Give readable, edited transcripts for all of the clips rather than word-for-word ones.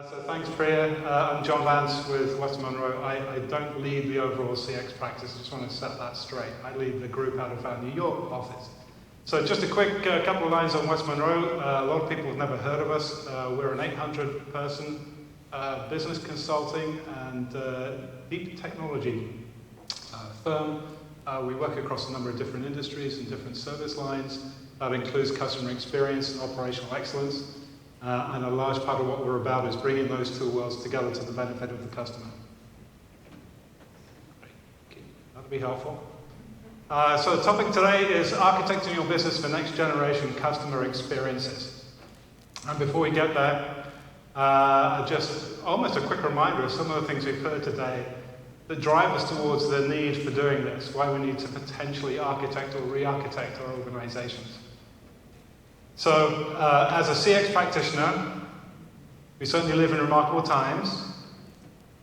So thanks, Priya. I'm John Vance with Western Monroe. I don't lead the overall CX practice. I just want to set that straight. I lead the group out of our New York office. So just a quick couple of lines on West Monroe. A lot of people have never heard of us. We're an 800-person business consulting and deep technology firm. We work across a number of different industries and different service lines. That includes customer experience and operational excellence. And a large part of what we're about is bringing those two worlds together to the benefit of the customer. That'll be helpful. So the topic today is architecting your business for next generation customer experiences. And before we get there, just almost a quick reminder of some of the things we've heard today that drive us towards the need for doing this, why we need to potentially architect or re-architect our organizations. So, as a CX practitioner, we certainly live in remarkable times.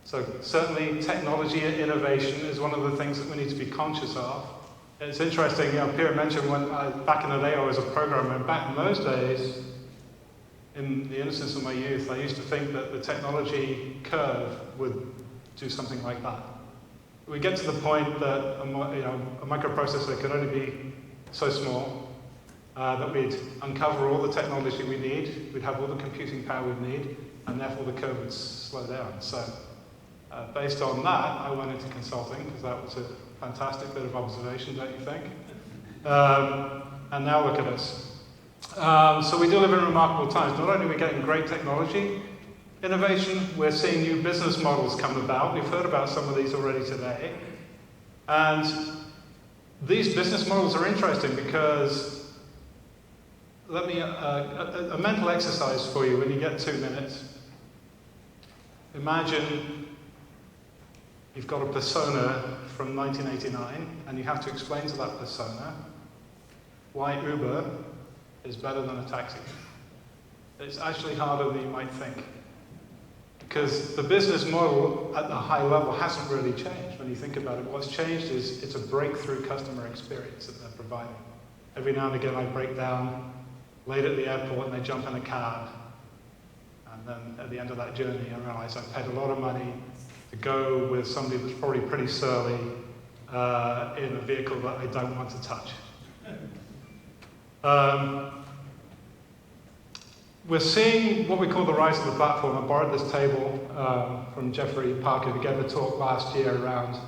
So, certainly technology and innovation is one of the things that we need to be conscious of. It's interesting, Pierre mentioned when back in the day I was a programmer, and back in those days, in the innocence of my youth, I used to think that the technology curve would do something like that. We get to the point that a microprocessor can only be so small. That we'd uncover all the technology we need, we'd have all the computing power we need, and therefore the curve would slow down. So based on that, I went into consulting, because that was a fantastic bit of observation, don't you think? And now look at us. So we do live in remarkable times. Not only are we getting great technology innovation, we're seeing new business models come about. We've heard about some of these already today. And these business models are interesting because let me, a mental exercise for you when you get 2 minutes. Imagine you've got a persona from 1989 and you have to explain to that persona why Uber is better than a taxi. It's actually harder than you might think. Because the business model at the high level hasn't really changed when you think about it. What's changed is it's a breakthrough customer experience that they're providing. Every now and again I break down late at the airport and they jump in a cab. And then at the end of that journey, I realize I've paid a lot of money to go with somebody that's probably pretty surly in a vehicle that I don't want to touch. We're seeing what we call the rise of the platform. I borrowed this table from Jeffrey Parker, who gave a talk last year around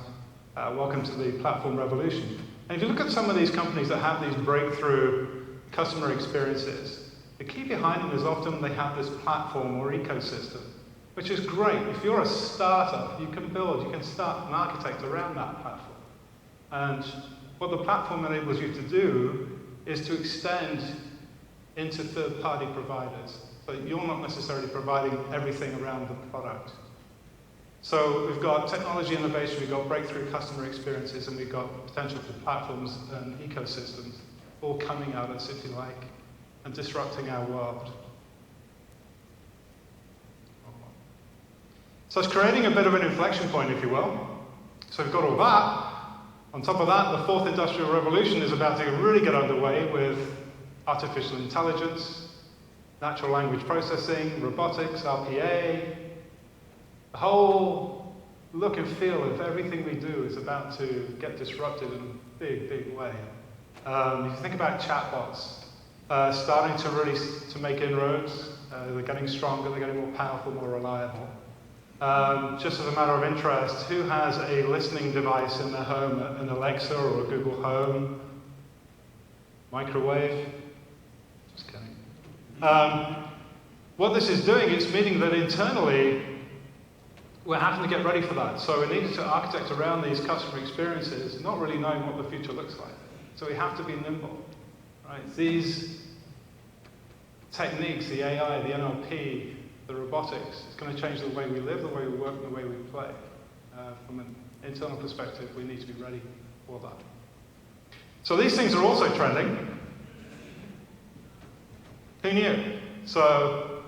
Welcome to the Platform Revolution. And if you look at some of these companies that have these breakthrough customer experiences, the key behind them is often they have this platform or ecosystem, which is great. If you're a startup, you can start an architect around that platform. And what the platform enables you to do is to extend into third-party providers. So you're not necessarily providing everything around the product. So we've got technology innovation, we've got breakthrough customer experiences, and we've got potential for platforms and ecosystems all coming at us, if you like, and disrupting our world. So it's creating a bit of an inflection point, if you will. So we've got all that. On top of that, the fourth industrial revolution is about to really get underway with artificial intelligence, natural language processing, robotics, RPA. The whole look and feel of everything we do is about to get disrupted in a big, big way. If you think about chatbots, starting to really make inroads, they're getting stronger, they're getting more powerful, more reliable. Just as a matter of interest, who has a listening device in their home, an Alexa or a Google Home? Microwave? Just kidding. What this is doing, it's meaning that internally, we're having to get ready for that. So we need to architect around these customer experiences, not really knowing what the future looks like. So we have to be nimble, right? These techniques, the AI, the NLP, the robotics, it's going to change the way we live, the way we work, and the way we play. From an internal perspective, we need to be ready for that. So these things are also trending. Who knew? So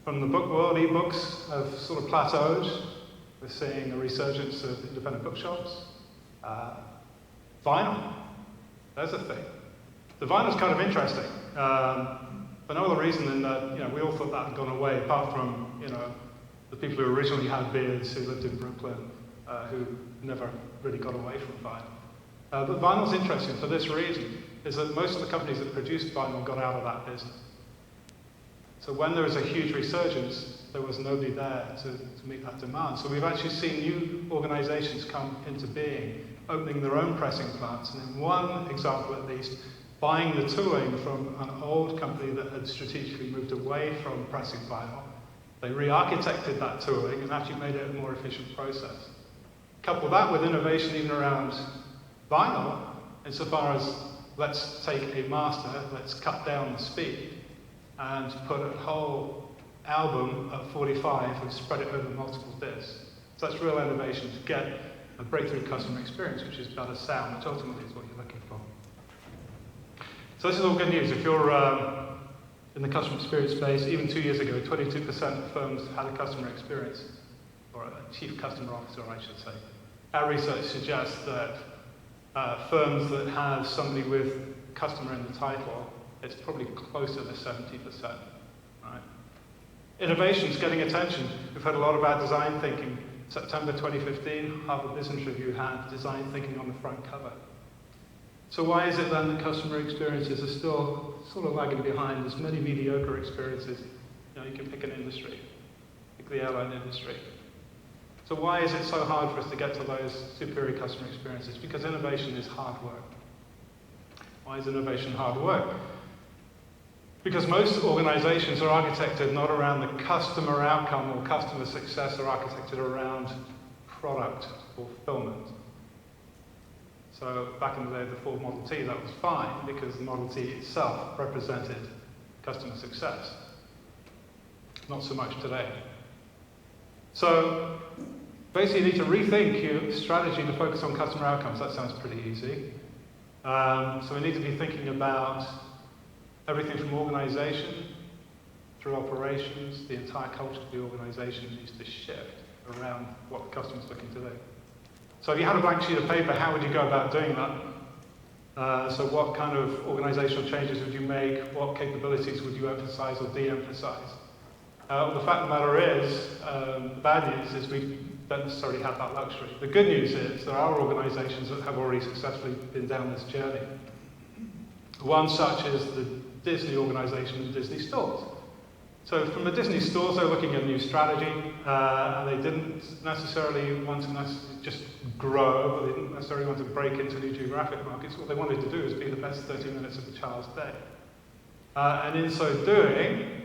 from the book world, ebooks have sort of plateaued. We're seeing a resurgence of independent bookshops. Vinyl, there's a thing. The vinyl's kind of interesting. for no other reason than that we all thought that had gone away, apart from the people who originally had beards who lived in Brooklyn, who never really got away from vinyl. But vinyl's interesting for this reason, is that most of the companies that produced vinyl got out of that business. So when there was a huge resurgence, there was nobody there to meet that demand. So we've actually seen new organizations come into being, opening their own pressing plants, and in one example at least, buying the tooling from an old company that had strategically moved away from pressing vinyl. They re-architected that tooling and actually made it a more efficient process. Couple that with innovation even around vinyl, insofar as let's take a master, let's cut down the speed, and put a whole album at 45 and spread it over multiple discs. So that's real innovation to get a breakthrough customer experience, which is better sound, which ultimately is what you're looking for. So this is all good news. If you're in the customer experience space, even 2 years ago, 22% of firms had a customer experience, or a chief customer officer, I should say. Our research suggests that firms that have somebody with customer in the title, it's probably closer to 70%, right? Innovation's getting attention. We've heard a lot about design thinking. September 2015, Harvard Business Review had design thinking on the front cover. So why is it then that customer experiences are still sort of lagging behind? There's many mediocre experiences. You can pick an industry, pick the airline industry. So why is it so hard for us to get to those superior customer experiences? Because innovation is hard work. Why is innovation hard work? Because most organizations are architected not around the customer outcome or customer success, they're architected around product fulfillment. So back in the day of the Ford Model T, that was fine because the Model T itself represented customer success. Not so much today. So basically you need to rethink your strategy to focus on customer outcomes. That sounds pretty easy. So we need to be thinking about everything from organization through operations. The entire culture of the organization needs to shift around what the customer's looking to do. So if you had a blank sheet of paper, how would you go about doing that? So what kind of organizational changes would you make? What capabilities would you emphasize or de-emphasize? The fact of the matter is, the bad news is we don't necessarily have that luxury. The good news is there are organizations that have already successfully been down this journey. One such is the Disney organization and Disney Stores. So from the Disney Stores, they're looking at a new strategy, and they didn't necessarily want to just grow, or they didn't necessarily want to break into new geographic markets. What they wanted to do is be the best 30 minutes of a child's day. And in so doing,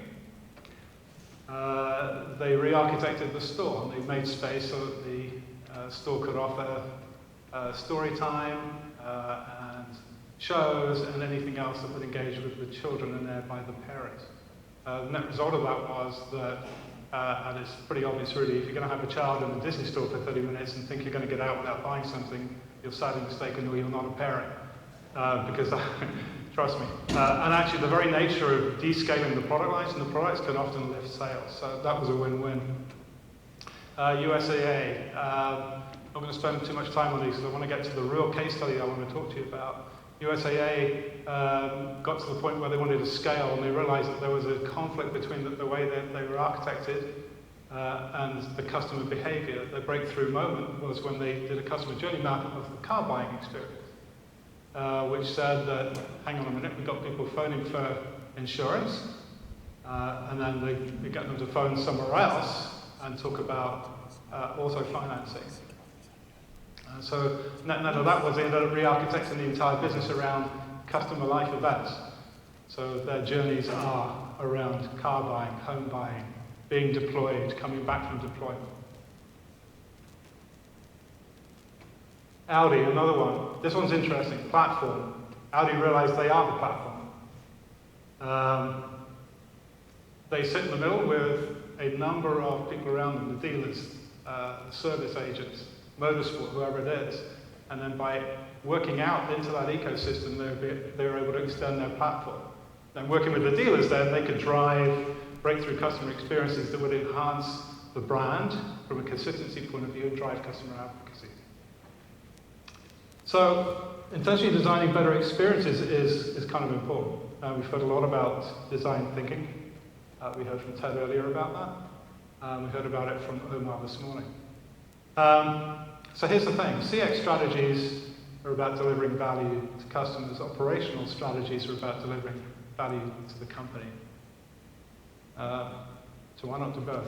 they re-architected the store, and they made space so that the store could offer story time and shows and anything else that would engage with the children and thereby the parents. The net result of that was that, and it's pretty obvious really, if you're going to have a child in a Disney store for 30 minutes and think you're going to get out without buying something, you're sadly mistaken or you're not a parent. Because, trust me. And actually the very nature of descaling the product lines and the products can often lift sales. So that was a win-win. USAA. I'm not going to spend too much time on these because I want to get to the real case study I want to talk to you about. USAA got to the point where they wanted to scale and they realized that there was a conflict between the way that they were architected and the customer behavior. Their breakthrough moment was when they did a customer journey map of the car buying experience, which said that, hang on a minute, we've got people phoning for insurance, and then we get them to phone somewhere else and talk about auto financing. So net of that was they ended up re-architecting the entire business around customer life events. So their journeys are around car buying, home buying, being deployed, coming back from deployment. Audi, another one. This one's interesting, platform. Audi realized they are the platform. They sit in the middle with a number of people around them, the dealers, service agents, motorsport, whoever it is, and then by working out into that ecosystem, they were able to extend their platform. And working with the dealers then, they could drive breakthrough customer experiences that would enhance the brand from a consistency point of view and drive customer advocacy. So, intentionally designing better experiences is kind of important. We've heard a lot about design thinking. We heard from Ted earlier about that. We heard about it from Omar this morning. So here's the thing. CX strategies are about delivering value to customers. Operational strategies are about delivering value to the company. So why not do both?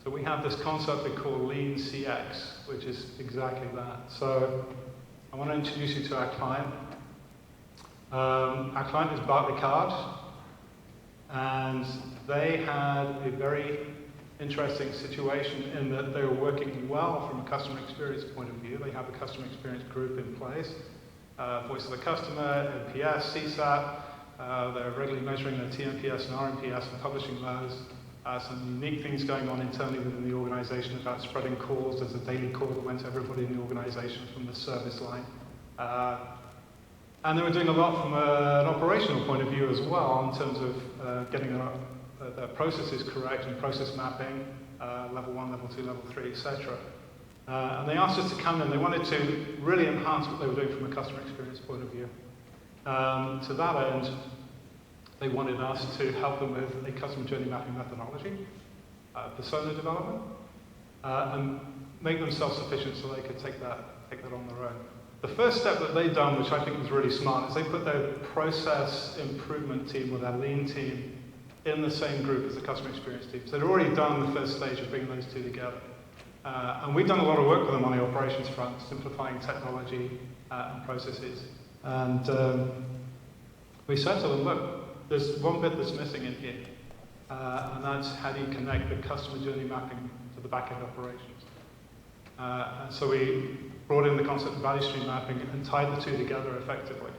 So we have this concept we call Lean CX, which is exactly that. So I want to introduce you to our client. Our client is Barclaycard, and they had a very interesting situation in that they were working well from a customer experience point of view. They have a customer experience group in place, voice of the customer, NPS, CSAT. They're regularly measuring their TNPS and RNPS and publishing those. Some unique things going on internally within the organization about spreading calls. There's a daily call that went to everybody in the organization from the service line. And they were doing a lot from an operational point of view as well in terms of getting their processes correct and process mapping, level 1, level 2, level 3, etc. And they asked us to come in. They wanted to really enhance what they were doing from a customer experience point of view. To that end, they wanted us to help them with a customer journey mapping methodology, persona development, and make them self-sufficient so they could take that on their own. The first step that they'd done, which I think was really smart, is they put their process improvement team or their lean team in the same group as the customer experience team. So they'd already done the first stage of bringing those two together. And we've done a lot of work with them on the operations front, simplifying technology and processes. And we said to them, look, there's one bit that's missing in here, and that's how do you connect the customer journey mapping to the back-end operations. And so we brought in the concept of value stream mapping and tied the two together effectively.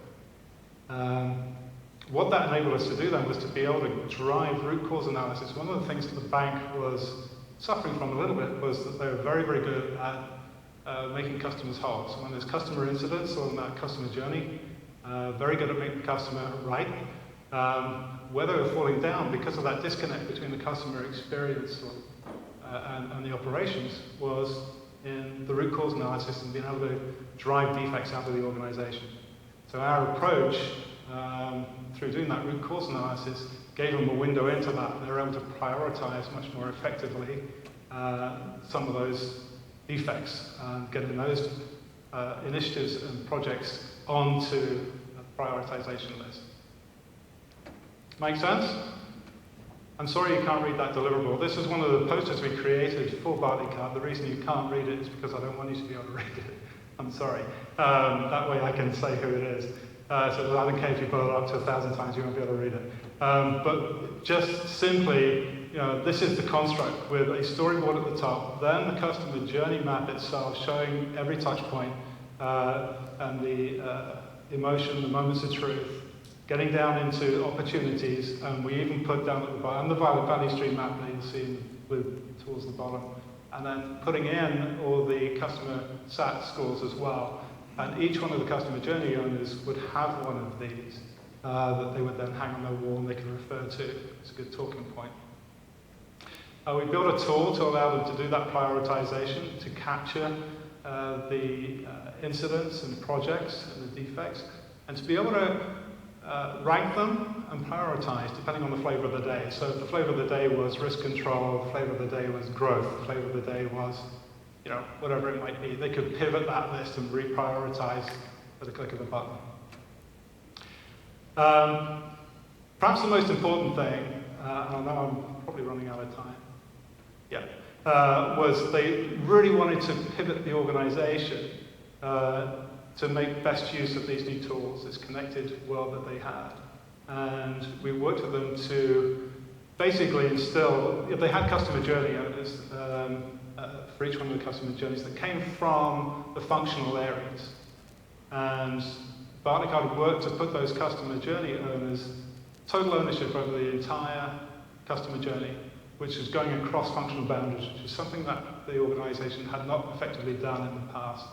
What that enabled us to do then was to be able to drive root cause analysis. One of the things that the bank was suffering from a little bit was that they were very, very good at making customers whole. So when there's customer incidents on that customer journey, very good at making the customer right. Where they were falling down because of that disconnect between the customer experience and the operations was in the root cause analysis and being able to drive defects out of the organization. So our approach, through doing that root cause analysis, gave them a window into that. They were able to prioritize much more effectively some of those defects and getting those initiatives and projects onto a prioritization list. Make sense? I'm sorry you can't read that deliverable. This is one of the posters we created for Barclaycard. The reason you can't read it is because I don't want you to be able to read it. I'm sorry. That way I can say who it is. So I don't care if you put it up to 1,000 times, you won't be able to read it. But just simply, this is the construct with a storyboard at the top, then the customer journey map itself showing every touch point and the emotion, the moments of truth, getting down into opportunities, and we even put down at the bottom the value stream map that you'll see towards the bottom, and then putting in all the customer SAT scores as well. And each one of the customer journey owners would have one of these that they would then hang on their wall and they can refer to. It's a good talking point. We built a tool to allow them to do that prioritization, to capture the incidents and projects and the defects, and to be able to rank them and prioritize depending on the flavor of the day. So if the flavor of the day was risk control, the flavor of the day was growth, the flavor of the day was, whatever it might be, they could pivot that list and reprioritize with a click of a button. Perhaps the most important thing, and I know I'm probably running out of time, was they really wanted to pivot the organization to make best use of these new tools, this connected world that they had. And we worked with them to basically instill, if they had customer journey owners for each one of the customer journeys that came from the functional areas. And Barclaycard worked to put those customer journey owners total ownership over the entire customer journey, which is going across functional boundaries, which is something that the organization had not effectively done in the past.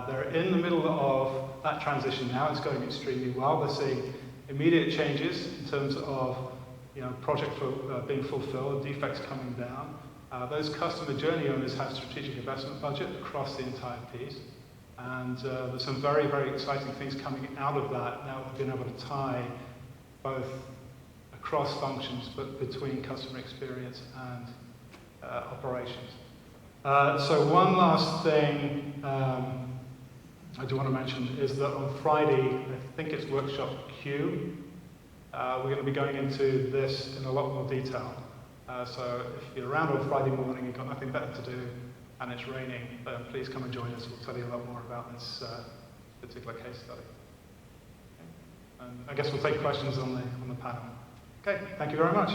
They're in the middle of that transition now. It's going extremely well. They're seeing immediate changes in terms of project being fulfilled, defects coming down. Those customer journey owners have strategic investment budget across the entire piece. And there's some very, very exciting things coming out of that now that we've been able to tie both across functions, but between customer experience and operations. So one last thing I do want to mention is that on Friday, I think it's workshop Q, we're going to be going into this in a lot more detail. So if you're around on Friday morning, you've got nothing better to do, and it's raining, then please come and join us. We'll tell you a lot more about this particular case study. Okay. And I guess we'll take questions on the panel. Okay, thank you very much.